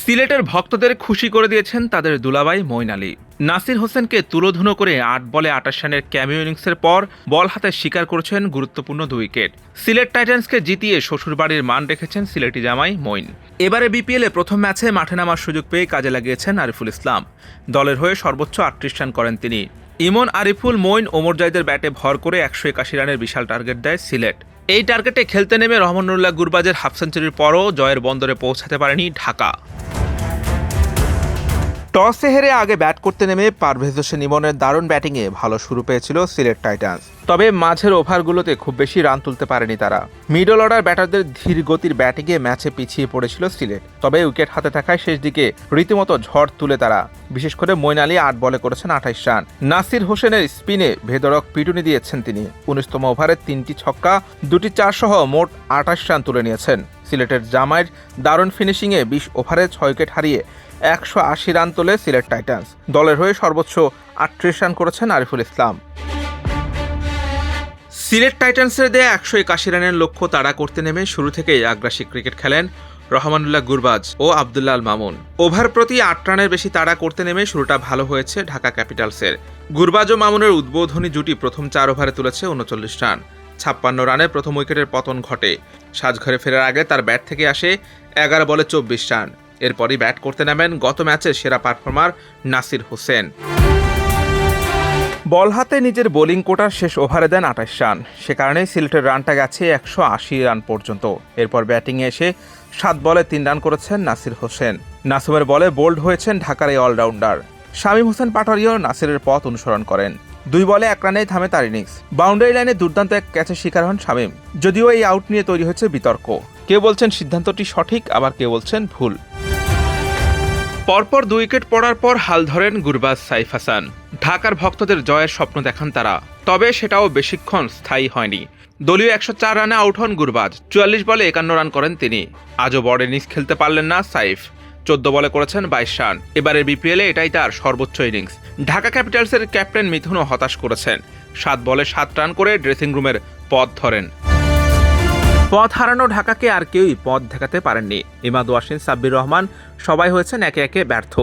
সিলেটের ভক্তদের খুশি করে দিয়েছেন তাদের দুলাভাই মঈন আলী। নাসির হোসেনকে তুলোধুনো করে ৮ বলে ২৮ রানের ক্যামিও ইনিংসের পর বল হাতে শিকার করেছেন গুরুত্বপূর্ণ 2 উইকেট। সিলেট টাইটান্সকে জিতিয়ে শ্বশুরবাড়ির মান রেখেছেন সিলেটি জামাই মঈন। এবারে বিপিএলে প্রথম ম্যাচে মাঠে নামার সুযোগ পেয়ে কাজে লাগিয়েছেন আরিফুল ইসলাম। দলের হয়ে সর্বোচ্চ ৩৮ রান করেন তিনি। ইমন, আরিফুল, মঈন, ওমর জাহিদের ব্যাটে ভর করে ১৮১ রানের বিশাল টার্গেট দেয় সিলেট। এই টার্গেটে খেলতে নেমে রহমানুল্লাহ গুরবাজের হাফ সেঞ্চুরির পরও জয়ের বন্দরে পৌঁছাতে পারেনি ঢাকা। টসে হেরে আগে ব্যাট করতে নেমে পারভেজ হোসেন ইমনের দারুণ ব্যাটিংয়ে ভালো শুরু পেয়েছিল সিলেট টাইটান্স। তবে মাঝের ওভারগুলোতে খুব বেশি রান তুলতে পারেনি তারা। মিডল অর্ডার ব্যাটারদের ধীর গতির ব্যাটিংয়ে ম্যাচে পিছিয়ে পড়েছিল সিলেট। তবে উইকেট হাতে থাকায় শেষ দিকে রীতিমতো ঝড় তুলে তারা। বিশেষ করে মঈন আলী ৮ বলে করেছেন ২৮ রান। নাসির হোসেনের স্পিনে ভেদরক পিটুনি দিয়েছেন তিনি। ১৯তম ওভারে ৩টি ছক্কা, ২টি ৪ সহ মোট ২৮ রান তুলে নিয়েছেন। সিলেটের জামাইয়ের দারুণ ফিনিশিংয়ে ২০ ওভারে ৬ উইকেট হারিয়ে ১৮০ রান তোলে সিলেট টাইটান্স। দলের হয়ে সর্বোচ্চ ৩৮ রান করেছেন আরিফুল ইসলাম। সিলেট টাইটান্সের দেয়া ১৮১ রানের লক্ষ্য তাড়া করতে নেমে শুরু থেকেই আগ্রাসী ক্রিকেট খেলেন রহমানুল্লাহ গুরবাজ ও আবদুল্লাহ আল মামুন। ওভার প্রতি ৮ রানের বেশি তাড়া করতে নেমে শুরুটা ভালো হয়েছে ঢাকা ক্যাপিটালসের। গুরবাজ ও মামুনের উদ্বোধনী জুটি প্রথম ৪ ওভারে তুলেছে ৩৯ রান। ৫৬ রানে প্রথম উইকেটের পতন ঘটে। সাজঘরে ফেরার আগে তার ব্যাট থেকে আসে ১১ বলে ২৪ রান। এরপরই ব্যাট করতে নামেন গত ম্যাচের সেরা পারফর্মার নাসির হোসেন। বল হাতে নিজের বোলিং কোটার শেষ ওভারে দেন ২৮ রান। সে কারণেই সিলেটের রানটা গেছে ১৮০ রান পর্যন্ত। এরপর ব্যাটিংয়ে এসে ৭ বলে ৩ রান করেছেন নাসির হোসেন। নাসুমের বলে বোল্ড হয়েছেন ঢাকার এই অলরাউন্ডার। শামীম হোসেন পাটোয়ারিও নাসিরের পথ অনুসরণ করেন। ২ বলে ১ রানেই থামে তার ইনিংস। বাউন্ডারি লাইনে দুর্দান্ত এক ক্যাচের শিকার হন শামীম। যদিও এই আউট নিয়ে তৈরি হয়েছে বিতর্ক। কেউ বলছেন সিদ্ধান্তটি সঠিক, আবার কেউ বলছেন ভুল। পরপর ২ উইকেট পড়ার পর হাল ধরেন গুরবাজ সাইফ হাসান। ঢাকার ভক্তদের জয়ের স্বপ্ন দেখান তারা। তবে সেটাও বেশিক্ষণ স্থায়ী হয়নি। দলীয় ১০৪ রানে আউট হন গুরবাজ। ৪৪ বলে ৫১ রান করেন তিনি। আজও বড় ইনিংস খেলতে পারলেন না সাইফ। ১৪ বলে করেছেন ২২ রান। এবারের বিপিএলে এটাই তার সর্বোচ্চ ইনিংস। ঢাকা ক্যাপিটালসের ক্যাপ্টেন মিথুনও হতাশ করেছেন। ৭ বলে ৭ রান করে ড্রেসিং রুমের পথ ধরেন। পথ হারানো ঢাকাকে আর কেউই পথ দেখাতে পারেননি। ইমাদ ওয়াসিম, সাব্বির রহমান সবাই হয়েছেন একে একে ব্যর্থ।